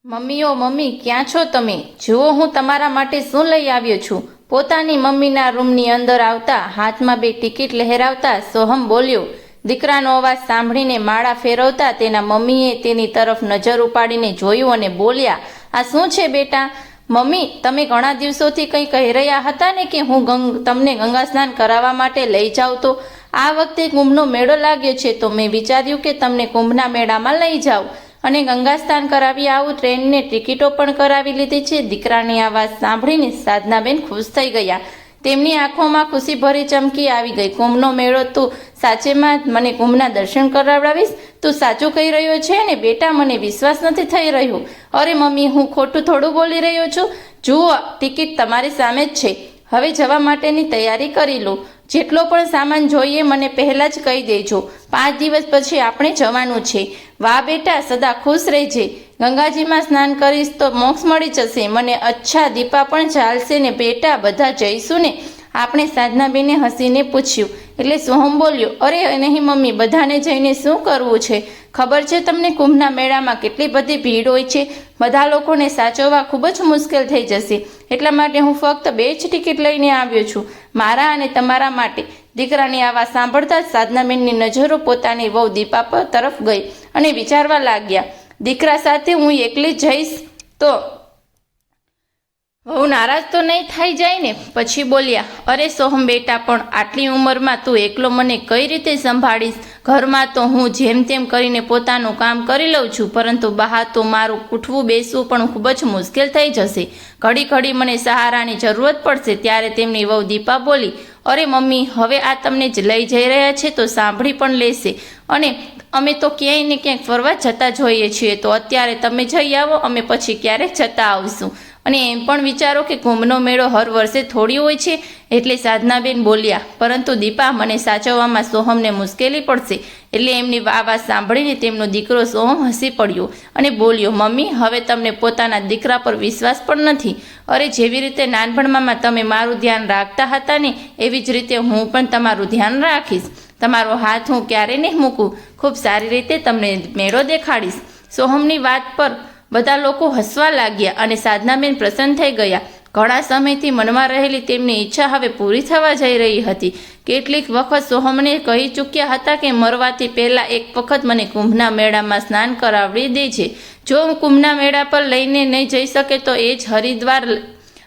મમ્મીઓ mummy ક્યાં છો તમે? જુઓ હું તમારા માટે શું લઈ આવ્યો છું. પોતાની મમ્મીના રૂમની અંદર આવતા હાથમાં બે ટિકિટ લહેરાવતા સોહમ બોલ્યો. દીકરાનો અવાજ સાંભળીને માળા ફેરવતા તેના મમ્મીએ તેની તરફ નજર ઉપાડીને જોયું અને બોલ્યા, આ શું છે બેટા? મમ્મી, તમે ઘણા દિવસોથી કંઈ કહી રહ્યા હતા ને કે હું તમને ગંગા સ્નાન કરાવવા માટે લઈ જાઉં, તો આ વખતે કુંભનો મેળો લાગ્યો છે તો મેં વિચાર્યું કે તમને કુંભના મેળામાં લઈ જાઉં અને ગંગા સ્નાન કરાવી આવું. ટ્રેનને ટિકિટો પણ કરાવી લીધી છે. દીકરાની આ વાત સાંભળીને સાધનાબેન ખુશ થઈ ગયા. તેમની આંખોમાં ખુશીભરી ચમકી આવી ગઈ. કુંભનો મેળો, તું સાચેમાં મને કુંભના દર્શન કરાવડાવીશ? તું સાચું કહી રહ્યો છે ને બેટા? મને વિશ્વાસ નથી થઈ રહ્યો. અરે મમ્મી, હું ખોટું થોડું બોલી રહ્યો છું. જુઓ, ટિકિટ તમારી સામે જ છે. હવે જવા માટેની તૈયારી કરી લો. જેટલો પણ સામાન જોઈએ મને પહેલાં જ કહી દેજો. 5 દિવસ પછી આપણે જવાનું છે. વાહ બેટા, સદા ખુશ રહેજે. ગંગાજીમાં સ્નાન કરીશ તો મોક્ષ મળી જશે. મને અચ્છા, દીપા પણ ચાલશે ને બેટા? બધા જઈશું ને? આપણે સાધનાબેને હસીને પૂછ્યું. એટલે સોહમ બોલ્યો, અરે નહીં મમ્મી, બધાને જઈને શું કરવું છે? ખબર છે તમને કુંભના મેળામાં કેટલી બધી ભીડ હોય છે. બધા લોકોને સાચવવા ખૂબ જ મુશ્કેલ થઈ જશે. એટલા માટે હું ફક્ત 2 જ ટિકિટ લઈને આવ્યો છું, મારા અને તમારા માટે. દીકરાની આ વાત સાંભળતા જ સાધનાબેનની નજરો પોતાની વહુ દીપા તરફ ગઈ અને વિચારવા લાગ્યા, દીકરા સાથે હું એકલી જઈશ તો બહુ નારાજ તો નહીં થઈ જાય ને? પછી બોલ્યા, અરે સોહમ બેટા, પણ આટલી ઉંમરમાં તું એકલો મને કઈ રીતે સંભાળીશ? ઘરમાં તો હું જેમ તેમ કરીને પોતાનું કામ કરી લઉં છું, પરંતુ બહાર તો મારું ઉઠવું બેસવું પણ ખૂબ જ મુશ્કેલ થઈ જશે. ઘડી ઘડી મને સહારાની જરૂરત પડશે. ત્યારે તેમની વહુ દીપા બોલી, અરે મમ્મી, હવે આ તમને જ લઈ જઈ રહ્યા છે તો સાંભળી પણ લેશે. અને અમે તો ક્યાંય ને ક્યાંક ફરવા જતા જોઈએ છીએ, તો અત્યારે તમે જઈ આવો, અમે પછી ક્યારેક જતા આવશું. અને એમ પણ વિચારો કે કુંભનો મેળો હર વર્ષે થોડી હોય છે. એટલે સાધનાબેન બોલ્યા, પરંતુ દીપા, મને સાચવવામાં સોહમને મુશ્કેલી પડશે. એટલે એમની આ વાત સાંભળીને તેમનો દીકરો સોહમ હસી પડ્યો અને બોલ્યો, મમ્મી, હવે તમને પોતાના દીકરા પર વિશ્વાસ પણ નથી. અરે જેવી રીતે નાનપણમાં તમે મારું ધ્યાન રાખતા હતા ને, એવી જ રીતે હું પણ તમારું ધ્યાન રાખીશ. તમારો હાથ હું ક્યારેય નહીં મૂકું. ખૂબ સારી રીતે તમને મેળો દેખાડીશ. સોહમની વાત પર બધા લોકો હસવા લાગ્યા અને સાધનાબેન પ્રસન્ન થઈ ગયા. ઘણા સમયથી મનમાં રહેલી તેમની ઈચ્છા હવે પૂરી થવા જઈ રહી હતી. કેટલીક વખત સોહમને કહી ચૂક્યા હતા કે મરવાથી પહેલાં એક વખત મને કુંભના મેળામાં સ્નાન કરાવડી દેજે. જો હું કુંભના મેળા પર લઈને નહીં જઈ શકે તો એ જ હરિદ્વાર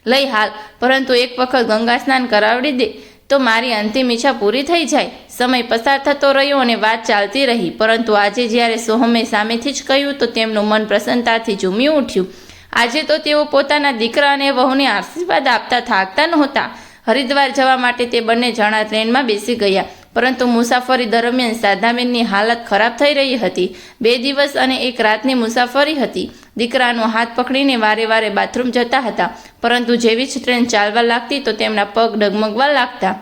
લઈ હાલ, પરંતુ એક વખત ગંગા સ્નાન કરાવડી દે તો મારી અંતિમ ઈચ્છા પૂરી થઈ જાય. સમય પસાર થતો રહ્યો અને વાત ચાલતી રહી, પરંતુ આજે જ્યારે સોહમે સામેથી જ કહ્યું તો તેમનું મન પ્રસન્નતાથી ઝૂમી ઉઠ્યું. આજે તો તેઓ પોતાના દીકરા અને વહુને આશીર્વાદ આપતા થાકતા નહોતા. હરિદ્વાર જવા માટે તે બંને જણા ટ્રેનમાં બેસી ગયા, પરંતુ મુસાફરી દરમિયાન સાધનાબેનની હાલત ખરાબ થઈ રહી હતી. 2 દિવસ અને 1 રાતની મુસાફરી હતી. દીકરાનો હાથ પકડીને વારે વારે બાથરૂમ જતા હતા, પરંતુ જેવી જ ટ્રેન ચાલવા લાગતી તો તેમના પગ ડગમગવા લાગતા.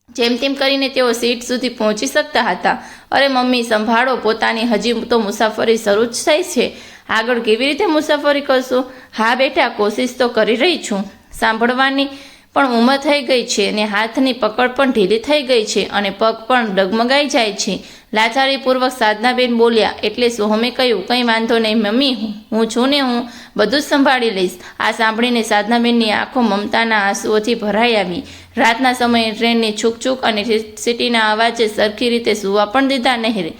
જેમ તેમ કરીને તેઓ સીટ સુધી પહોંચી શકતા હતા. અરે મમ્મી, સંભાળો, પોતાની હજી તો મુસાફરી શરૂ જ થઈ છે. આગળ કેવી રીતે મુસાફરી કરશો? હા બેટા, કોશિશ તો કરી રહી છું. સાંભળવાની પણ ઉંમર થઈ ગઈ છે અને હાથની પકડ પણ ઢીલી થઈ ગઈ છે અને પગ પણ ડગમગાઈ જાય છે. લાચારીપૂર્વક સાધનાબેન બોલ્યા. એટલે સોહમે કહ્યું, કંઈ વાંધો નહીં મમ્મી, હું છું ને, હું બધું જ સંભાળી લઈશ. આ સાંભળીને સાધનાબેનની આંખો મમતાના આંસુઓથી ભરાઈ આવી. રાતના સમયે ટ્રેનની છૂકછૂક અને સિટીના અવાજે સરખી રીતે સૂવા પણ દીધા નહીં.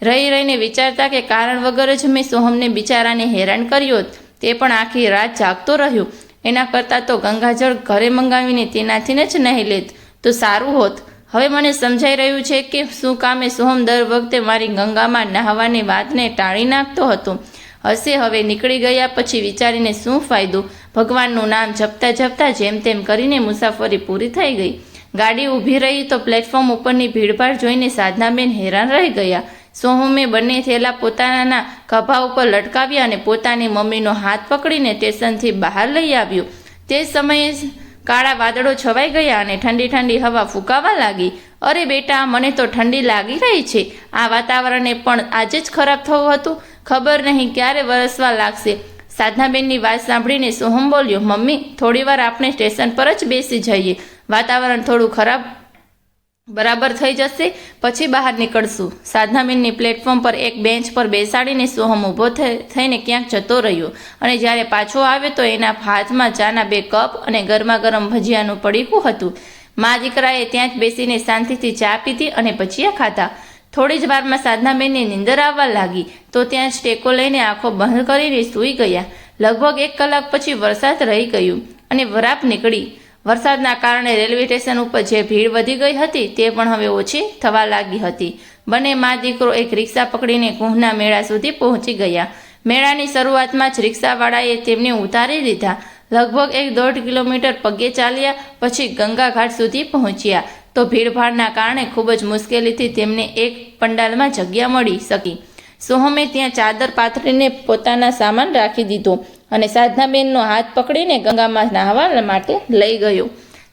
રહીને વિચારતા કે કારણ વગર જ મેં સોહમને બિચારાને હેરાન કર્યો, તે પણ આખી રાત જાગતો રહ્યો. એના કરતાં તો ગંગાજળ ઘરે મંગાવીને તેનાથી જ નહીં લેત તો સારું હોત. હવે મને સમજાઈ રહ્યું છે કે શું કામે સોહમ દર વખતે મારી ગંગામાં નહાવાની વાતને ટાળી નાખતો હતો. હશે, હવે નીકળી ગયા પછી વિચારીને શું ફાયદો? ભગવાનનું નામ જપતા જપતા જેમ તેમ કરીને મુસાફરી પૂરી થઈ ગઈ. ગાડી ઊભી રહી તો પ્લેટફોર્મ ઉપરની ભીડભાડ જોઈને સાધનાબેન હેરાન રહી ગયા. સોહમે બંને થેલા પોતાના ખભા ઉપર લટકાવ્યા અને પોતાની મમ્મીનો હાથ પકડીને સ્ટેશનથી બહાર લઈ આવ્યો. તે સમયે કાળા વાદળો છવાઈ ગયા અને ઠંડી ઠંડી હવા ફૂંકાવા લાગી. અરે બેટા, મને તો ઠંડી લાગી રહી છે. આ વાતાવરણને પણ આજે જ ખરાબ થયું હતું. ખબર નહીં ક્યારે વરસવા લાગશે. સાધનાબેનની વાત સાંભળીને સોહમ બોલ્યો, મમ્મી, થોડીવાર આપણે સ્ટેશન પર જ બેસી જઈએ. વાતાવરણ થોડું ખરાબ બરાબર થઈ જશે પછી બહાર નીકળશું. સાધનાબેનની પ્લેટફોર્મ પર એક બેન્ચ પર બેસાડીને સોહમ ઊભો થઈને ક્યાંક જતો રહ્યો અને જ્યારે પાછો આવ્યો તો એના હાથમાં ચાના 2 કપ અને ગરમા ગરમ ભજીયાનું પડીકું હતું. મા દીકરાએ ત્યાં જ બેસીને શાંતિથી ચા પીધી અને ભજીયા ખાધા. થોડી જ વારમાં સાધનાબેનને નીંદર આવવા લાગી તો ત્યાં જ ટેકો લઈને આંખો બંધ કરીને સૂઈ ગયા. લગભગ 1 કલાક પછી વરસાદ રહી ગયું અને વરાપ નીકળી. વરસાદના કારણે રેલવે સ્ટેશન ઉપર જે ભીડ વધી ગઈ હતી તે પણ હવે ઓછી થવા લાગી હતી. બંને મા દીકરો એક રિક્ષા પકડીને કુંભના મેળા સુધી પહોંચી ગયા. મેળાની શરૂઆતમાં જ રિક્ષાવાળાએ તેમને ઉતારી દીધા. લગભગ 1.5 કિલોમીટર પગે ચાલ્યા પછી ગંગાઘાટ સુધી પહોંચ્યા તો ભીડભાડના કારણે ખૂબ જ મુશ્કેલીથી તેમને એક પંડાલમાં જગ્યા મળી શકી. સોહમે ત્યાં ચાદર પાથરીને પોતાના સામાન રાખી દીધો અને સાધનાબેનનો હાથ પકડીને ગંગામાં નહાવા માટે લઈ ગયો.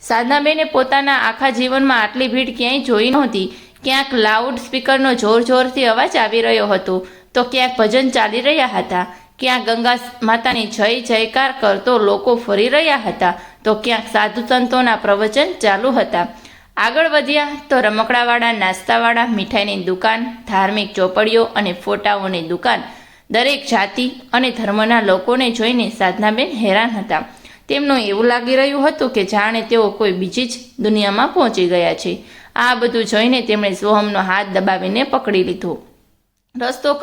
સાધનાબેને પોતાના આખા જીવનમાં આટલી ભીડ ક્યાંય જોઈ નહોતી. ક્યાંક લાઉડ સ્પીકરનો જોર જોરથી અવાજ આવી રહ્યો હતો તો ક્યાંક ભજન ચાલી રહ્યા હતા. ક્યાંક ગંગા માતાની જય જયકાર કરતો લોકો ફરી રહ્યા હતા તો ક્યાંક સાધુ સંતોના પ્રવચન ચાલુ હતા. આગળ વધ્યા તો રમકડાવાળા, નાસ્તાવાળા, મીઠાઈની દુકાન, ધાર્મિક ચોપડીઓ અને ફોટાઓની દુકાન, દરેક જાતિ અને ધર્મના લોકોને જોઈને સાધનાબેન હેરાન હતા. તેમનું એવું લાગી રહ્યું હતું કે જાણે તેઓ કોઈ બીજી જ દુનિયામાં પહોંચી ગયા છે. આ બધું જોઈને તેમણે સોહમનો હાથ દબાવીને પકડી લીધો. રસ્તો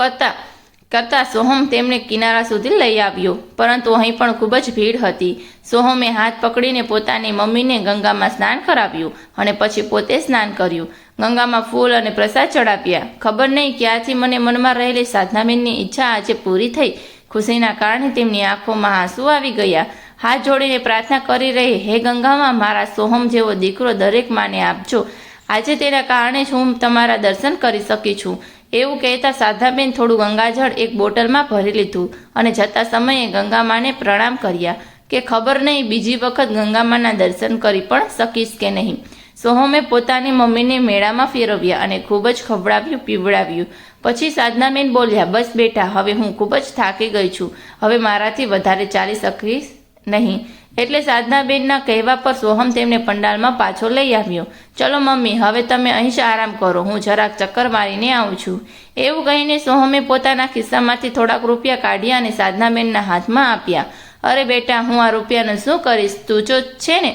કરતા સોહમ તેમને કિનારા સુધી લઈ આવ્યો, પરંતુ અહીં પણ ખૂબ જ ભીડ હતી. સોહમે હાથ પકડીને પોતાની મમ્મીને ગંગામાં સ્નાન કરાવ્યું અને પછી પોતે સ્નાન કર્યું. ગંગામાં ફૂલ અને પ્રસાદ ચડાવ્યા. ખબર નહીં ક્યાંથી મને મનમાં રહેલી સાધનાબેનની ઈચ્છા આજે પૂરી થઈ. ખુશીના કારણે તેમની આંખોમાં આંસુ આવી ગયા. હાથ જોડીને પ્રાર્થના કરી રહી, હે ગંગામાં, મારા સોહમ જેવો દીકરો દરેક માને આપજો. આજે તેના કારણે જ હું તમારા દર્શન કરી શકી છું. એવું કહેતા સાધનાબેન થોડું ગંગાજળ એક બોટલમાં ભરી લીધું અને જતા સમયે ગંગામાને પ્રણામ કર્યા કે ખબર નહીં બીજી વખત ગંગામાના દર્શન કરી પણ શકીશ કે નહીં. સોહમે પોતાની મમ્મીને મેળામાં ફેરવ્યા અને ખૂબ જ ખવડાવ્યું પીવડાવ્યું. પછી સાધનાબેન બોલ્યા, બસ બેટા, હવે હું ખૂબ જ થાકી ગઈ છું. હવે મારાથી વધારે ચાલી શકીશ નહીં. એટલે સાધનાબેનના કહેવા પર સોહમ તેમને પંડાલમાં પાછો લઈ આવ્યો. ચલો મમ્મી, હવે તમે અહીં જ આરામ કરો, હું જરાક ચક્કર મારીને આવું છું. એવું કહીને સોહમે પોતાના ખિસ્સામાંથી થોડાક રૂપિયા કાઢ્યા અને સાધનાબેનના હાથમાં આપ્યા. અરે બેટા, હું આ રૂપિયાનું શું કરીશ? તું જો છે ને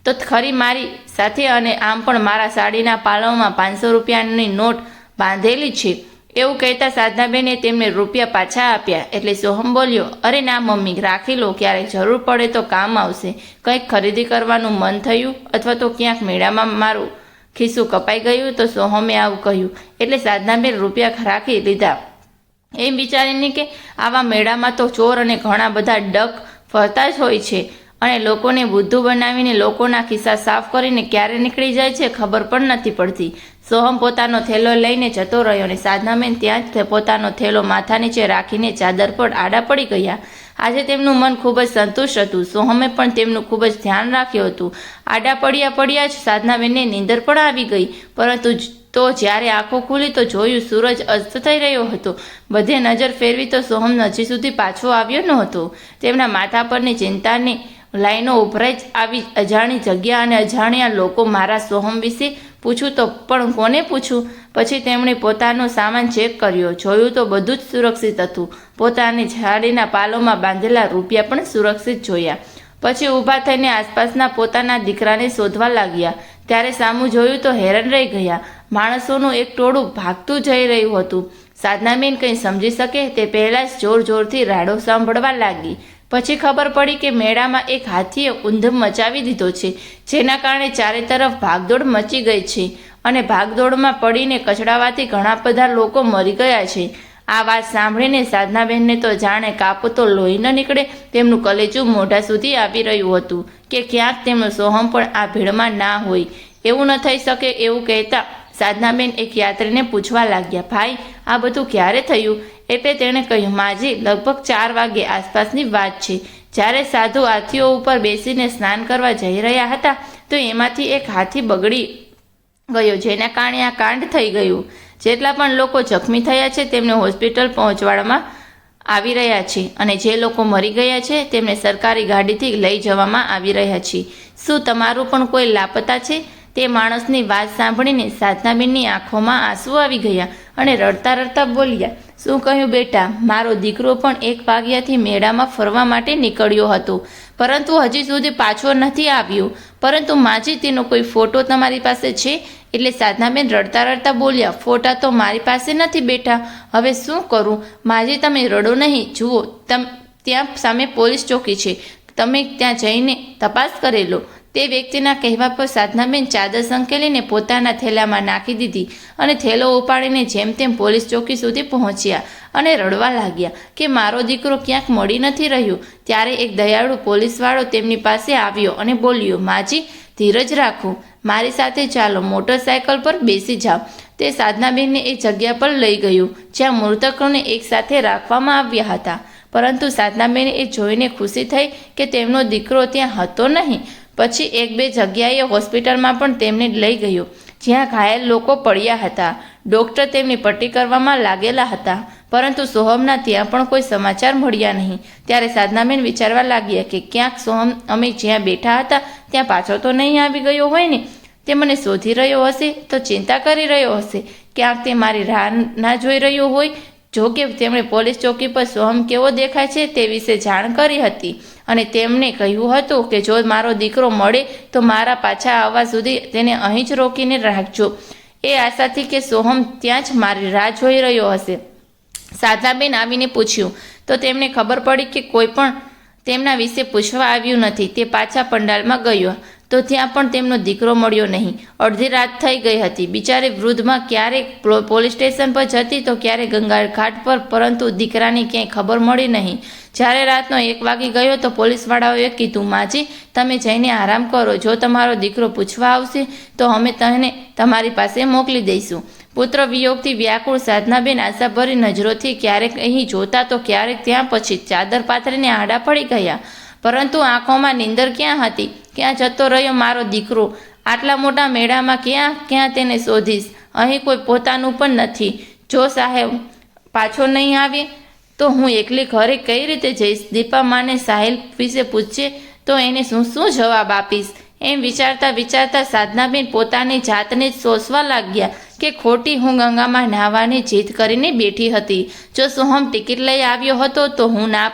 તો ખરી મારી સાથે, અને આમ પણ મારા સાડીના પાલવમાં 500 રૂપિયાની નોટ બાંધેલી છે. એવું કહેતા સાધનાબેને તેમને રૂપિયા પાછા આપ્યા. એટલે સોહમ બોલ્યો, અરે ના મમ્મી, રાખી લો, ક્યારેક જરૂર પડે તો કામ આવશે. કંઈક ખરીદી કરવાનું મન થયું અથવા તો ક્યાંક મેળામાં મારું ખિસ્સું કપાઈ ગયું તો સોહમે આવું કહ્યું. એટલે સાધનાબેન રૂપિયા રાખી લીધા, એમ વિચારીને કે આવા મેળામાં તો ચોર અને ઘણા બધા ડક ફરતા જ હોય છે અને લોકોને બુદ્ધુ બનાવીને લોકોના ખિસ્સા સાફ કરીને ક્યારે નીકળી જાય છે ખબર પણ નથી પડતી. સોહમ પોતાનો થેલો લઈને જતો રહ્યો અને સાધનાબેન ત્યાં જ પોતાનો થેલો માથા નીચે રાખીને ચાદર પર આડા પડી ગયા. આજે તેમનું મન ખૂબ જ સંતુષ્ટ હતું. સોહમે પણ તેમનું ખૂબ જ ધ્યાન રાખ્યું હતું. આડા પડ્યા જ સાધનાબેનને નીંદર પણ આવી ગઈ, પરંતુ તો જ્યારે આંખો ખુલી તો જોયું સૂરજ અસ્ત થઈ રહ્યો હતો. બધે નજર ફેરવી તો સોહમ હજી સુધી પાછો આવ્યો નહોતો. તેમના માથા પરની ચિંતાની લાઈનો ઉભરાઈ જ આવી. અજાણી જગ્યા અને અજાણ્યા લોકો. મારા સોહમ વિશે પૂછું તો પણ કોને પૂછું? પછી તેમણે પોતાનો સામાન ચેક કર્યો, જોયું તો બધું જ સુરક્ષિત હતું. પોતાની સાડીના પાલોમાં બાંધેલા રૂપિયા પણ સુરક્ષિત જોયા. પછી ઊભા થઈને આસપાસના પોતાના દીકરાને શોધવા લાગ્યા. ત્યારે સામું જોયું તો હેરાન રહી ગયા. માણસોનું એક ટોળું ભાગતું જઈ રહ્યું હતું. સાધનાબેન કંઈ સમજી શકે તે પહેલાં જ જોર જોરથી રાડો સાંભળવા લાગી. પછી ખબર પડી કે મેળામાં એક હાથીએ ઊંધમ મચાવી દીધો છે, જેના કારણે ચારે તરફ ભાગદોડ મચી ગઈ છે અને ભાગદોડમાં પડીને કચડાવાથી ઘણા બધા લોકો મરી ગયા છે. આ વાત સાંભળીને સાધનાબેનને તો જાણે કાપતો લોહી ન નીકળે તેમનું કલેજું મોઢા સુધી આવી રહ્યું હતું કે ક્યાંક તેમનો સોહમ પણ આ ભીડમાં ના હોય. એવું ન થઈ શકે. એવું કહેતા સાધનાબેન એક યાત્રીને પૂછવા લાગ્યા, ભાઈ, આ બધું ક્યારે થયું? એટલે તેણે કહ્યું, માજી, લગભગ 4 વાગે આસપાસની વાત છે. જ્યારે સાધુ હાથીઓ ઉપર બેસીને સ્નાન કરવા જઈ રહ્યા હતા તો એમાંથી એક હાથી બગડી ગયો, જેના કારણે આ કાંડ થઈ ગયું. જેટલા પણ લોકો જખમી થયા છે તેમને હોસ્પિટલ પહોંચવામાં આવી રહ્યા છે અને જે લોકો મરી ગયા છે તેમને સરકારી ગાડીથી લઈ જવામાં આવી રહ્યા છે. શું તમારું પણ કોઈ લાપતા છે? તે માણસની વાત સાંભળીને સાધનાબેનની આંખોમાં આંસુ આવી ગયા અને રડતા રડતા બોલ્યા, શું કહ્યું બેટા? મારો દીકરો પણ 1 વાગ્યાથી મેળામાં ફરવા માટે નીકળ્યો હતો, પરંતુ હજી સુધી પાછો નથી આવ્યો. પરંતુ માજી, તેનો કોઈ ફોટો તમારી પાસે છે? એટલે સાધનાબેન રડતા રડતા બોલ્યા, ફોટા તો મારી પાસે નથી બેટા, હવે શું કરું? માજી, તમે રડો નહીં. જુઓ, ત્યાં સામે પોલીસ ચોકી છે, તમે ત્યાં જઈને તપાસ કરી લો. તે વ્યક્તિના કહેવા પર સાધનાબેન ચાદર સંકેલીને પોતાના થેલામાં નાખી દીધી અને થેલો ઉપાડીને જેમ તેમ પોલીસ ચોકી સુધી પહોંચ્યા અને રડવા લાગ્યા કે મારો દીકરો ક્યાંક મળી નથી રહ્યો. ત્યારે એક દયાળુ પોલીસવાળો તેમની પાસે આવ્યો અને બોલ્યો, માજી, ધીરજ રાખો, મારી સાથે ચાલો, મોટરસાયકલ પર બેસી જાઓ. તે સાધનાબેનને એ જગ્યા પર લઈ ગયું જ્યાં મૃતકોને એકસાથે રાખવામાં આવ્યા હતા. પરંતુ સાધનાબેને એ જોઈને ખુશી થઈ કે તેમનો દીકરો ત્યાં હતો નહીં. પછી 1-2 જગ્યાએ હોસ્પિટલમાં પણ તેમને લઈ ગયો જ્યાં ઘાયલ લોકો પડ્યા હતા. ડૉક્ટર તેમની પટ્ટી કરવામાં લાગેલા હતા, પરંતુ સોહમના ત્યાં પણ કોઈ સમાચાર મળ્યા નહીં. ત્યારે સાધનાબેન વિચારવા લાગ્યા કે ક્યાંક સોહમ અમે જ્યાં બેઠા હતા ત્યાં પાછો તો નહીં આવી ગયો હોય ને? તે મને શોધી રહ્યો હશે તો ચિંતા કરી રહ્યો હશે, ક્યાંક તે મારી રાહ ના જોઈ રહ્યો હોય. જો કે તેમણે પોલીસ ચોકી પર સોહમ કેવો દેખાય છે તે વિશે જાણ કરી હતી અને તેમને કહ્યું હતું કે જો મારો દીકરો મળે તો મારા પાછા આવવા સુધી તેને અહીં જ રોકીને રાખજો, એ આશાથી કે સોહમ ત્યાં જ મારી રાહ જોઈ રહ્યો હશે. સાધનાબેન આવીને પૂછ્યું તો તેમને ખબર પડી કે કોઈ પણ તેમના વિશે પૂછવા આવ્યું નથી. તે પાછા પંડાલમાં ગયો તો ત્યાં પણ તેમનો દીકરો મળ્યો નહીં. અડધી રાત થઈ ગઈ હતી. બિચારી વૃદ્ધમાં ક્યારેક પોલીસ સ્ટેશન પર જતી તો ક્યારેક ગંગા ઘાટ પર, પરંતુ દીકરાની ક્યાંય ખબર મળી નહીં. જ્યારે રાતનો 1 વાગી ગયો તો પોલીસવાળાઓએ કીધું, માજી, તમે જઈને આરામ કરો, જો તમારો દીકરો પૂછવા આવશે તો અમે તેને તમારી પાસે મોકલી દઈશું. પુત્ર વિયોગથી વ્યાકુળ સાધનાબેન આશાભરી નજરોથી ક્યારેક અહીં જોતા તો ક્યારેક ત્યાં, પછી ચાદર પાથરીને આડા પડી ગયા. પરંતુ આંખોમાં નીંદર ક્યાં હતી? ક્યાં જતો રહ્યો મારો દીકરો? આટલા મોટા મેળામાં ક્યાં તેને શોધીશ? અહીં કોઈ પોતાનું પણ નથી. જો સાહેબ પાછો નહીં આવે તો હું એકલી ઘરે કઈ રીતે જઈશ? દીપા માને સાહિલ વિશે પૂછશે તો એને શું જવાબ આપીશ? એમ વિચારતા વિચારતા સાધનાબેન પોતાની જાતને જ સોસવા લાગ્યા કે ખોટી હું ગંગામાં નાહવાની જીદ કરીને બેઠી હતી. જો સોહમ ટિકિટ લઈ આવ્યો હતો તો હું ના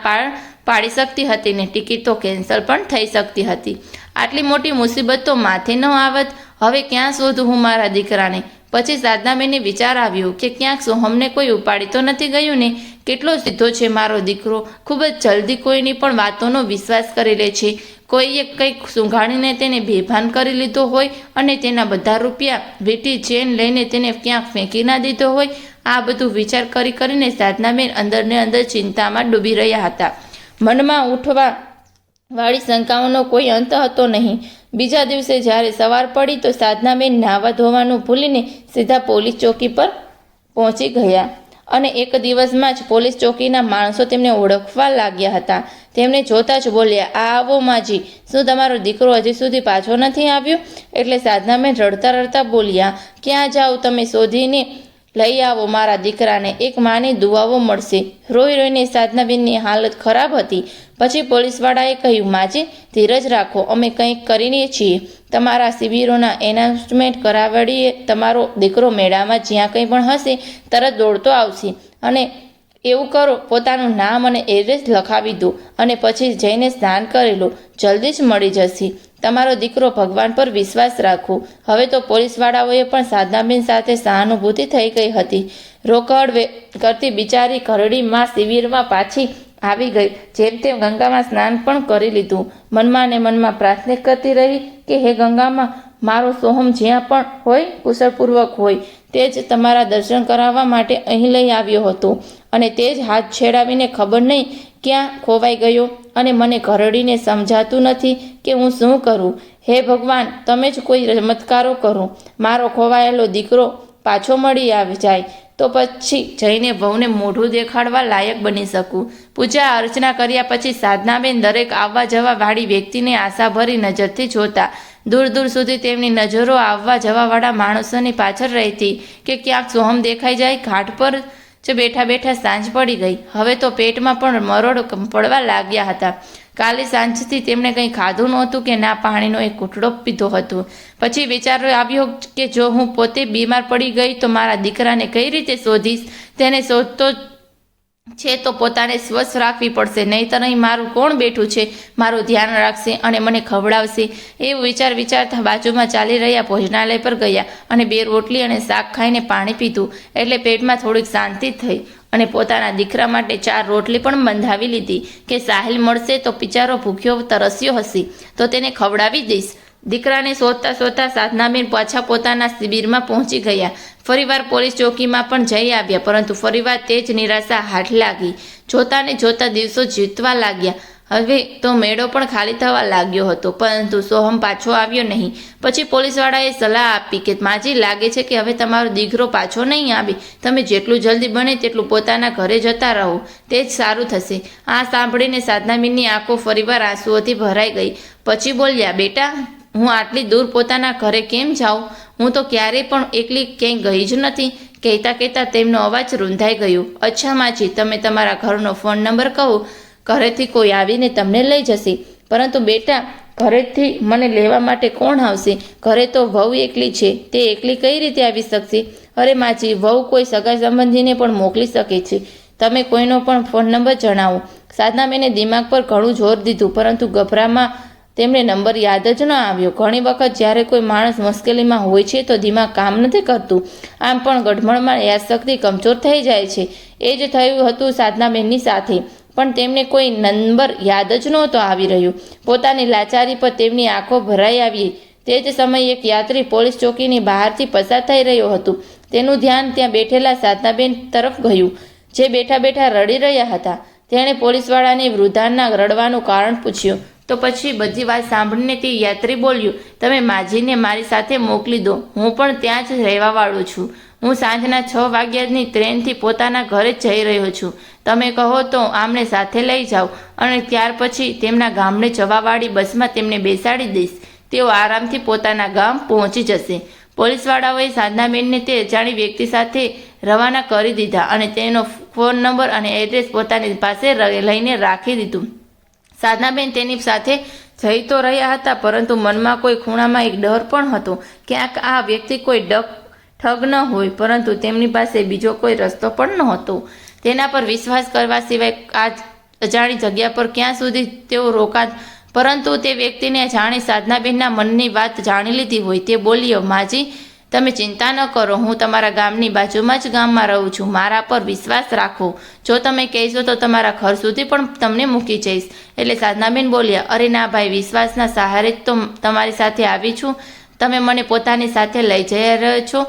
પાડી શકતી હતી ને ટિકિટ તો કેન્સલ પણ થઈ શકતી હતી. આટલી મોટી મુસીબત તો માથે ન આવત. હવે ક્યાં શોધું હું મારા દીકરાને? પછી સાધનાબેનને વિચાર આવ્યો કે ક્યાંક સોહમને કોઈ ઉપાડી તો નથી ગયું ને? કેટલો સીધો છે મારો દીકરો, ખૂબ જ જલ્દી કોઈની પણ વાતોનો વિશ્વાસ કરી લે છે. કોઈએ કંઈક સૂંઘાડીને તેને બેભાન કરી લીધો હોય અને તેના બધા રૂપિયા વીંટી ચેન લઈને તેને ક્યાંક ફેંકી ના દીધો હોય. આ બધું વિચાર કરીને સાધનાબેન અંદરને અંદર ચિંતામાં ડૂબી રહ્યા હતા. મનમાં ઉઠવા વાળી શંકાઓનો કોઈ અંત હતો નહીં. બીજા દિવસે જ્યારે સવાર પડી તો સાધનાબેન નાહવા ધોવાનું ભૂલીને સીધા પોલીસ ચોકી પર પહોંચી ગયા અને 1 દિવસમાં જ પોલીસ ચોકીના માણસો તેમને ઓળખવા લાગ્યા હતા. તેમને જોતા જ બોલ્યા, આ આવો માજી, શું તમારો દીકરો હજી સુધી પાછો નથી આવ્યો? એટલે સાધનાબેન રડતા રડતા બોલ્યા, ક્યાં જાઓ તમે? શોધીને લઈ આવો મારા દીકરાને, એક માની દુઆઓ મળશે. રોઈ રોઈને સાધનાબેનની હાલત ખરાબ હતી. પછી પોલીસવાળાએ કહ્યું, માજી, ધીરજ રાખો, અમે કંઈક કરીને છીએ. તમારા શિબિરોના એનાઉન્સમેન્ટ કરાવડીએ. તમારો દીકરો મેળામાં જ્યાં કંઈ પણ હશે તરત દોડતો આવશે. અને એવું કરો, પોતાનું નામ અને એડ્રેસ લખાવી દો અને પછી જઈને સ્નાન કરી લો, જલ્દી જ મળી જશે. તમારો દીકરો ભગવાન પર વિશ્વાસ રાખો. હવે તો પોલીસવાળાઓએ પણ સાધનાબેન સાથે સહાનુભૂતિ થઈ ગઈ હતી. રોકડ કરતી બિચારી ઘરડી માં શિબિરમાં પાછી આવી ગઈ. જેમ તેમ ગંગામાં સ્નાન પણ કરી લીધું. મનમાં ને મનમાં પ્રાર્થના કરતી રહી કે હે ગંગામાં, મારો સોહમ જ્યાં પણ હોય, કુશળપૂર્વક હોય, તે જ તમારા દર્શન કરાવવા માટે અહીં લઈ આવ્યો હતો અને તે જ હાથ છેડાવીને ખબર નહીં ક્યાં ખોવાઈ ગયો અને મને ઘરડીને સમજાતું નથી કે હું શું કરું. હે ભગવાન, તમે જ કોઈ ચમત્કારો કરો, મારો ખોવાયેલો દીકરો પાછો મળી આવી જાય તો પછી જઈને વહુને મોઢું દેખાડવા લાયક બની શકું. પૂજા અર્ચના કર્યા પછી સાધનાબેન દરેક આવવા જવા વાળી વ્યક્તિને આશાભરી નજરથી જોતા. દૂર દૂર સુધી તેમની નજરો આવવા જવાવાળા માણસોની પાછળ રહેતી કે ક્યાંક સોહમ દેખાઈ જાય. ઘાટ પર જે બેઠા બેઠા સાંજ પડી ગઈ. હવે તો પેટમાં પણ મરોડ પડવા લાગ્યા હતા. કાલે સાંજથી તેમણે કંઈ ખાધું નહોતું કે ના પાણીનો એક ઘૂંટડો પીધો હતો. પછી વિચાર આવ્યો કે જો હું પોતે બીમાર પડી ગઈ તો મારા દીકરાને કઈ રીતે શોધીશ? તેને શોધતો છે તો પોતાને સ્વસ્થ રાખવી પડશે, નહીંતર અહીં મારું કોણ બેઠું છે, મારું ધ્યાન રાખશે અને મને ખવડાવશે? એવું વિચારતા બાજુમાં ચાલી રહ્યા ભોજનાલય પર ગયા અને 2 રોટલી અને શાક ખાઈને પાણી પીધું. એટલે પેટમાં થોડીક શાંતિ થઈ અને પોતાના દીકરા માટે 4 રોટલી પણ બંધાવી લીધી કે સાહિલ મળશે તો બિચારો ભૂખ્યો તરસ્યો હશે તો તેને ખવડાવી દઈશ. દીકરાને શોધતા સાધનાબેન પાછા પોતાના શિબિરમાં પહોંચી ગયા. ફરીવાર પોલીસ ચોકીમાં પણ જઈ આવ્યા, પરંતુ ફરીવાર તે જ નિરાશા હાથ લાગી. જોતાને જોતા દિવસો જીતવા લાગ્યા. હવે તો મેળો પણ ખાલી થવા લાગ્યો હતો, પરંતુ સોહમ પાછો આવ્યો નહીં. પછી પોલીસવાળાએ સલાહ આપી કે માજી, લાગે છે કે હવે તમારો દીકરો પાછો નહીં આવે. તમે જેટલું જલ્દી બને તેટલું પોતાના ઘરે જતા રહો, તે જ સારું થશે. આ સાંભળીને સાધનાબેનની આંખો ફરીવાર આંસુઓથી ભરાઈ ગઈ. પછી બોલ્યા, બેટા, હું આટલી દૂર પોતાના ઘરે કેમ જાઉં? હું તો ક્યારેય પણ એકલી ક્યાંય ગઈ જ નથી. કહેતા તેમનો અવાજ રૂંધાઈ ગયો. અચ્છા માજી, તમે તમારા ઘરનો ફોન નંબર કહો, ઘરેથી કોઈ આવીને તમને લઈ જશે. પરંતુ બેટા, ઘરેથી મને લેવા માટે કોણ આવશે? ઘરે તો વહુ એકલી છે, તે એકલી કઈ રીતે આવી શકશે? અરે માજી, વહુ કોઈ સગા સંબંધીને પણ મોકલી શકે છે. તમે કોઈનો પણ ફોન નંબર જણાવો. સાધનાબેને દિમાગ પર ઘણું જોર દીધું, પરંતુ ગભરામાં તેમને નંબર યાદ જ ન આવ્યો. ઘણી વખત જ્યારે કોઈ માણસ મુશ્કેલીમાં હોય છે તો દિમાગ કામ નથી કરતું. આમ પણ ગઢમણમાં યાદશક્તિ કમજોર થઈ જાય છે. એ જ થયું હતું સાધનાબેનની સાથે, પણ તેમને કોઈ નંબર યાદ જ નહોતો આવી રહ્યો. પોતાની લાચારી પર તેમની આંખો ભરાઈ આવી. તે જ સમયે એક યાત્રી પોલીસ ચોકીની બહારથી પસાર થઈ રહ્યો હતું. તેનું ધ્યાન ત્યાં બેઠેલા સાધનાબેન તરફ ગયું, જે બેઠા બેઠા રડી રહ્યા હતા. તેણે પોલીસવાળાને વૃદ્ધાના રડવાનું કારણ પૂછ્યું. તો પછી બધી વાત સાંભળીને તે યાત્રી બોલ્યો, તમે માજીને મારી સાથે મોકલી દો, હું પણ ત્યાં જ રહેવાવાળો છું. હું સાંજના 6 વાગ્યાની ટ્રેનથી પોતાના ઘરે જ જઈ રહ્યો છું. તમે કહો તો આમને સાથે લઈ જાઓ અને ત્યાર પછી તેમના ગામડે જવાવાળી બસમાં તેમને બેસાડી દઈશ. તેઓ આરામથી પોતાના ગામ પહોંચી જશે. પોલીસવાળાઓએ સાધનાબેનને તે અજાણી વ્યક્તિ સાથે રવાના કરી દીધા અને તેનો ફોન નંબર અને એડ્રેસ પોતાની પાસે લઈને રાખી દીધું. સાધનાબેન તેની સાથે જઈ તો રહ્યા હતા, પરંતુ મનમાં કોઈ ખૂણામાં એક ડર પણ હતો. ક્યાંક આ વ્યક્તિ કોઈ ઠગ ન હોય, પરંતુ તેમની પાસે બીજો કોઈ રસ્તો પણ નહોતો. તેના પર વિશ્વાસ કરવા સિવાય આ અજાણી જગ્યા પર ક્યાં સુધી તેઓ રોકાત? પરંતુ તે વ્યક્તિને જાણી સાધનાબેનના મનની વાત જાણી લીધી હોય. તે બોલ્યો, માજી, તમે ચિંતા ન કરો, હું તમારા ગામની બાજુમાં જ ગામમાં રહું છું. મારા પર વિશ્વાસ રાખો. જો તમે કહેશો તો તમારા ઘર સુધી પણ તમને મૂકી જઈશ. એટલે સાધનાબેન બોલ્યા, અરે ના ભાઈ, વિશ્વાસના સહારે જ તો તમારી સાથે આવી છું. તમે મને પોતાની સાથે લઈ જઈ રહ્યો છો.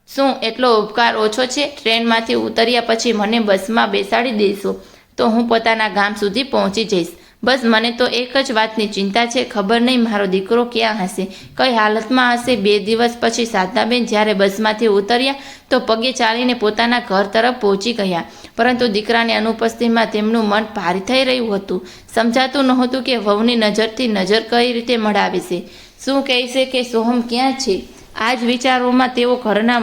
શું એટલો ઉપકાર ઓછો છે? ટ્રેનમાંથી ઉતર્યા પછી મને બસમાં બેસાડી દેશો તો હું પોતાના ગામ સુધી પહોંચી જઈશ. બસ મને તો એક જ વાતની ચિંતા છે, ખબર નહીં મારો દીકરો ક્યાં હશે, કઈ હાલતમાં હશે. 2 દિવસ પછી સાધનાબેન જ્યારે બસમાંથી ઉતર્યા તો પગે ચાલીને પોતાના ઘર તરફ પહોંચી ગયા. પરંતુ દીકરાની અનુપસ્થિતિમાં તેમનું મન ભારે થઈ રહ્યું હતું. સમજાતું નહોતું કે વહુની નજરથી નજર કઈ રીતે મળાવે છે. શું કહેશે કે સોહમ ક્યાં છે? આ જ વિચારોમાં તેઓ ઘરના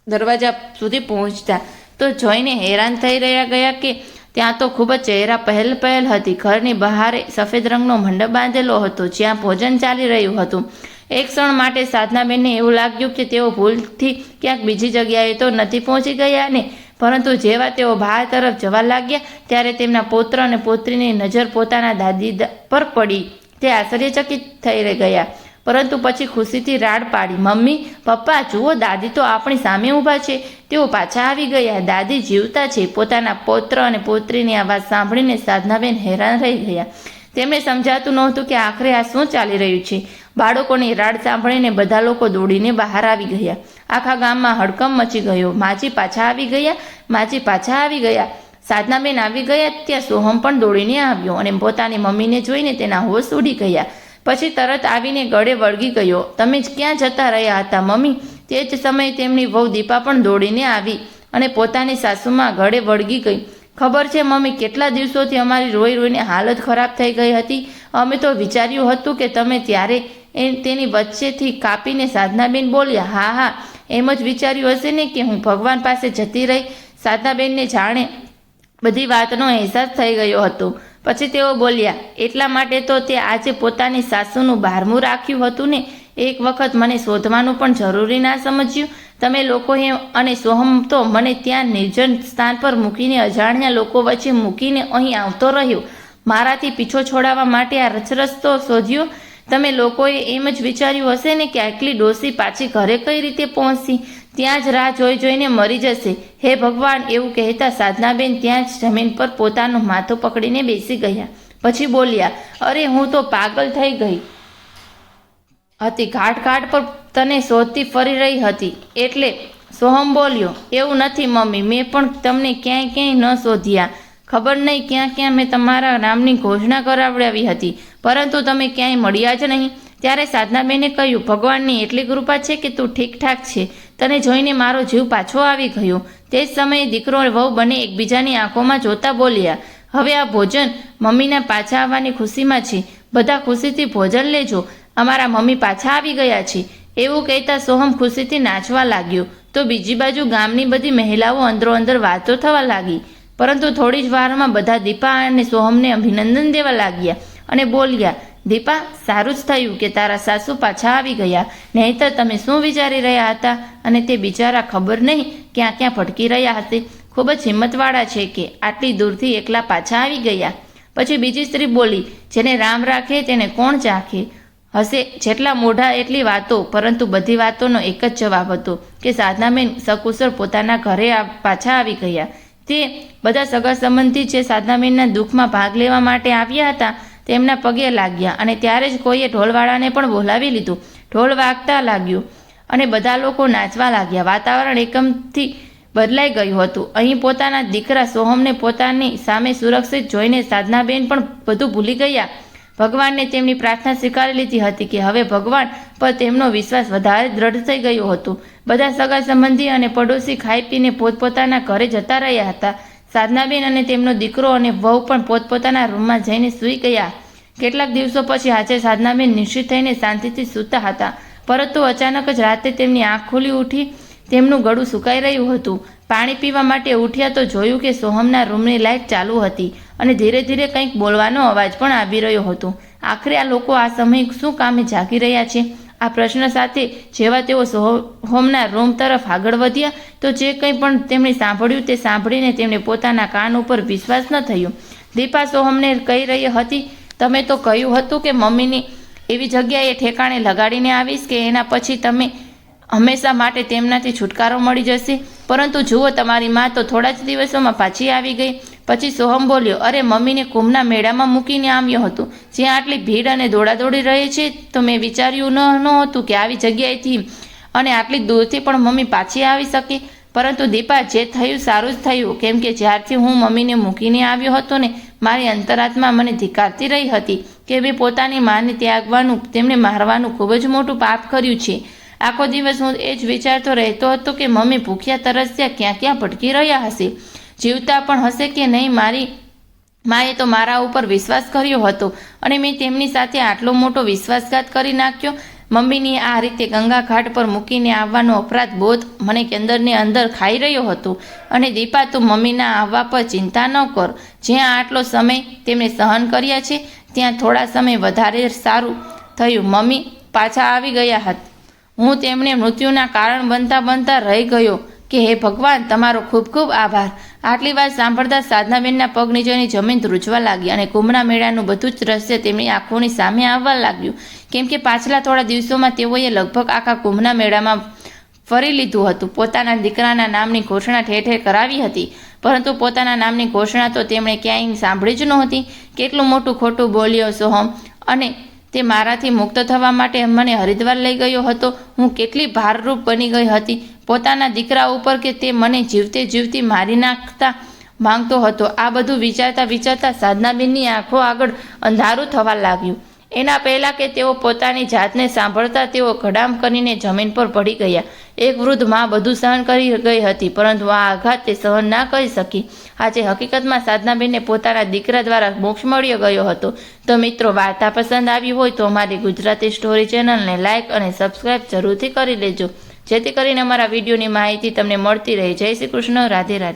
દરવાજા સુધી પહોંચતા તો જોઈને હેરાન થઈ ગયા કે ત્યાં તો ખૂબ જ ચહેરા પહેલ હતી. ઘરની બહાર સફેદ રંગનો મંડપ બાંધેલો હતો, જ્યાં ભોજન ચાલી રહ્યું હતું. એક ક્ષણ માટે સાધનાબેનને એવું લાગ્યું કે તેઓ ભૂલથી ક્યાંક બીજી જગ્યાએ તો નથી પહોંચી ગયા ને. પરંતુ જેવા તેઓ બહાર તરફ જવા લાગ્યા ત્યારે તેમના પુત્ર અને પુત્રીની નજર પોતાના દાદી પર પડી. તે આશ્ચર્યચકિત થઈ ગયા, પરંતુ પછી ખુશીથી રાડ પાડી, મમ્મી, પપ્પા, જુઓ, દાદી તો આપણી સામે ઊભા છે. તેઓ પાછા આવી ગયા. દાદી જીવતા છે. પોતાના પુત્ર અને પુત્રીની આ વાત સાંભળીને સાધનાબેન હેરાન રહી ગયા. તેમને સમજાતું નહોતું કે આખરે આ શું ચાલી રહ્યું છે. બાળકોની રાડ સાંભળીને બધા લોકો દોડીને બહાર આવી ગયા. આખા ગામમાં હડકંપ મચી ગયો. માજી પાછા આવી ગયા, માજી પાછા આવી ગયા. સાધનાબેન આવી ગયા ત્યાં સોહમ પણ દોડીને આવ્યો અને પોતાની મમ્મીને જોઈને તેના હોશ ઉડી ગયા. પછી તરત આવીને ગળે વળગી ગયો. તમે જ ક્યાં જતા રહ્યા હતા મમ્મી? તે જ સમયે તેમની વહુ દીપા પણ દોડીને આવી અને પોતાની સાસુમાં ગળે વળગી ગઈ. ખબર છે મમ્મી, કેટલા દિવસોથી અમારી રોઈ રોઈને હાલત ખરાબ થઈ ગઈ હતી. અમે તો વિચાર્યું હતું કે તમે ત્યારે તેની વચ્ચેથી કાપીને સાધનાબેન બોલ્યા, હા, એમ જ વિચાર્યું હશે ને કે હું ભગવાન પાસે જતી રહી. સાધનાબેનને જાણે બધી વાતનો અહેસાસ થઈ ગયો હતો. પછી તેઓ બોલ્યા, એટલા માટે તો તે આજે પોતાની સાસુનું બહારમું રાખ્યું હતું ને? એક વખત મને શોધવાનું પણ જરૂરી ના સમજ્યું? તમે લોકોએ અને સોહમ તો મને ત્યાં નિર્જન સ્થાન પર મૂકીને અજાણ્યા લોકો વચ્ચે મૂકીને અહીં આવતો રહ્યો. મારાથી પીછો છોડાવવા માટે આ રચરસ્તો શોધ્યો. તમે લોકોએ એમ જ વિચાર્યું હશે ને કે આટલી ડોસી પાછી ઘરે કઈ રીતે પહોંચી? ત્યાં જ રાહ જોઈ જોઈને મરી જશે. હે ભગવાન! એવું કહેતા સાધનાબેન ત્યાં જ જમીન પર પોતાનું માથું પકડીને બેસી ગયા. પછી બોલ્યા, અરે હું તો પાગલ થઈ ગઈ હતી. ઘાટ ઘાટ પર તને શોધતી ફરી રહી હતી. એટલે સોહમ બોલ્યો, એવું નથી મમ્મી, મેં પણ તમને ક્યાંય ન શોધ્યા. ખબર નહીં ક્યાં ક્યાં મેં તમારા નામની ઘોષણા કરાવડાવી હતી, પરંતુ તમે ક્યાંય મળ્યા જ નહીં. ત્યારે સાધનાબેને કહ્યું, ભગવાનની એટલી કૃપા છે કે તું ઠીકઠાક છે. તને જોઈને મારો જીવ પાછો આવી ગયો. તે જ સમયે દીકરો વહુ બંને એકબીજાની આંખોમાં જોતા બોલ્યા, હવે આ ભોજન મમ્મીના પાછા આવવાની ખુશીમાં છે. બધા ખુશીથી ભોજન લેજો, અમારા મમ્મી પાછા આવી ગયા છે. એવું કહેતા સોહમ ખુશીથી નાચવા લાગ્યો. તો બીજી બાજુ ગામની બધી મહિલાઓ અંદરો અંદર વાતો થવા લાગી. પરંતુ થોડી જ વારમાં બધા દીપા અને સોહમને અભિનંદન દેવા લાગ્યા અને બોલ્યા, દીપા, સારું જ થયું કે તારા સાસુ પાછા આવી ગયા, નહીંતર તમે શું વિચારી રહ્યા હતા? અને તે બિચારા ખબર નહીં ક્યાં ક્યાં ભટકી રહ્યા હશે. ખૂબ જ હિંમતવાળા છે કે આટલી દૂરથી એકલા પાછા આવી ગયા. પછી બીજી સ્ત્રી બોલી, જેને રામ રાખે તેને કોણ ચાખે? હશે જેટલા મોઢા એટલી વાતો, પરંતુ બધી વાતોનો એક જ જવાબ હતો કે સાધનાબેન સકુશળ પોતાના ઘરે પાછા આવી ગયા. તે બધા સગા સંબંધી જે સાધનાબેનના દુઃખમાં ભાગ લેવા માટે આવ્યા હતા તેમના પગે લાગ્યા અને ત્યારે જ કોઈએ ઢોલવાળાને પણ બોલાવી લીધું. ઢોલ વાગતા લાગ્યું અને બધા લોકો નાચવા લાગ્યા. વાતાવરણ એકમથી બદલાઈ ગયું હતું. અહીં પોતાના દીકરા સોહમને પોતાની સામે સુરક્ષિત જોઈને સાધનાબેન પણ બધું ભૂલી ગયા. ભગવાનને તેમની પ્રાર્થના સ્વીકારી લીધી હતી કે હવે ભગવાન પર તેમનો વિશ્વાસ વધારે દ્રઢ થઈ ગયો હતો. બધા સગા સંબંધી અને પડોશી ખાઈ પીને પોતપોતાના ઘરે જતા રહ્યા હતા. સાધનાબેન અને તેમનો દીકરો અને વહુ પણ પોતપોતાના રૂમમાં જઈને સૂઈ ગયા. કેટલાક દિવસો પછી આજે સાધનાબેન નિશ્ચિત થઈને શાંતિથી સૂતા હતા, પરંતુ અચાનક જ રાતે તેમની આંખ ખુલી ઉઠી. તેમનું ગળું સુકાઈ રહ્યું હતું. પાણી પીવા માટે ઉઠ્યા તો જોયું કે સોહમના રૂમની લાઇટ ચાલુ હતી અને ધીરે ધીરે કંઈક બોલવાનો અવાજ પણ આવી રહ્યો હતો. આખરે આ લોકો આ સમયે શું કામે જાગી રહ્યા છે? આ પ્રશ્ન સાથે જેવા તેઓ સોહમના રૂમ તરફ આગળ વધ્યા તો જે કંઈ પણ તેમણે સાંભળ્યું તે સાંભળીને તેમને પોતાના કાન ઉપર વિશ્વાસ ન થયો. દીપા સોહમને કહી રહી હતી, તમે તો કહ્યું હતું કે મમ્મીની એવી જગ્યાએ ઠેકાણે લગાડીને આવીશ કે એના પછી તમે હંમેશા માટે તેમનાથી છુટકારો મળી જશે. પરંતુ જુઓ, તમારી માં તો થોડા જ દિવસોમાં પાછી આવી ગઈ. પછી સોહમ બોલ્યો, અરે મમ્મીને કુંભના મેળામાં મૂકીને આવ્યો હતો, જ્યાં આટલી ભીડ અને દોડાદોડી રહે છે, તો મેં વિચાર્યું નહોતું કે આવી જગ્યાએથી અને આટલી દૂરથી પણ મમ્મી પાછી આવી શકે. પરંતુ દીપા, જે થયું સારું જ થયું, કેમ કે જ્યારથી હું મમ્મીને મૂકીને આવ્યો હતો ને, મારી અંતરાત્મા મને ધિક્કારતી રહી હતી કે મેં પોતાની માને ત્યાગવાનું, તેમને મારવાનું ખૂબ જ મોટું પાપ કર્યું છે. આખો દિવસ હું એ જ વિચારતો રહેતો હતો કે મમ્મી ભૂખ્યા તરસ્યા ક્યાં ક્યાં ભટકી રહ્યા હશે, જીવતા પણ હશે કે નહીં. મારી માએ તો મારા ઉપર વિશ્વાસ કર્યો હતો અને મેં તેમની સાથે આટલો મોટો વિશ્વાસઘાત કરી નાખ્યો. મમ્મીની આ રીતે ગંગા ઘાટ પર મૂકીને આવવાનો અપરાધ બોધ મને અંદરને અંદર ખાઈ રહ્યો હતો. અને દીપા, તું મમ્મીના આવવા પર ચિંતા ન કર. જ્યાં આટલો સમય તેમણે સહન કર્યા છે ત્યાં થોડા સમય વધારે સારું થયું. મમ્મી પાછા આવી ગયા હતા. હું તેમને મૃત્યુના કારણ બનતા રહી ગયો કે હે ભગવાન, તમારો ખૂબ ખૂબ આભાર. આટલી વાત સાંભળતા સાધનાબેનના પગ નીચેની જમીન ધ્રુજવા લાગી અને કુંભના મેળાનું બધું જ દ્રશ્ય તેમની આંખોની સામે આવવા લાગ્યું. કેમ કે પાછલા થોડા દિવસોમાં તેઓએ લગભગ આખા કુંભના મેળામાં ફરી લીધું હતું. પોતાના દીકરાના નામની ઘોષણા ઠેર ઠેર કરાવી હતી, પરંતુ પોતાના નામની ઘોષણા તો તેમણે ક્યાંય સાંભળી જ નહોતી. કેટલું મોટું ખોટું બોલ્યો સોહમ, અને તે મારાથી મુક્ત થવા માટે મને હરિદ્વાર લઈ ગયો હતો. હું કેટલી ભારરૂપ બની ગઈ હતી પોતાના દીકરા ઉપર કે તે મને જીવતે જીવતી મારી નાખતા માંગતો હતો. આ બધું વિચારતા સાધનાબેનની આંખો આગળ અંધારું થવા લાગ્યું. એના પહેલાં કે તેઓ પોતાની જાતને સાંભળતા તેઓ ઘડામ કરીને જમીન પર પડી ગયા. એક વૃદ્ધ માં બધું સહન કરી ગઈ હતી, પરંતુ આ આઘાત તે સહન ના કરી શકી. આજે હકીકતમાં સાધનાબેનને પોતાના દીકરા દ્વારા મોક્ષ મળ્યો ગયો હતો. તો મિત્રો, વાર્તા પસંદ આવી હોય તો અમારી ગુજરાતી સ્ટોરી ચેનલને લાઇક અને સબસ્ક્રાઈબ જરૂરથી કરી લેજો, જેથી કરીને અમારા વિડીયોની માહિતી તમને મળતી રહે. જય શ્રી કૃષ્ણ. રાધે રાધે.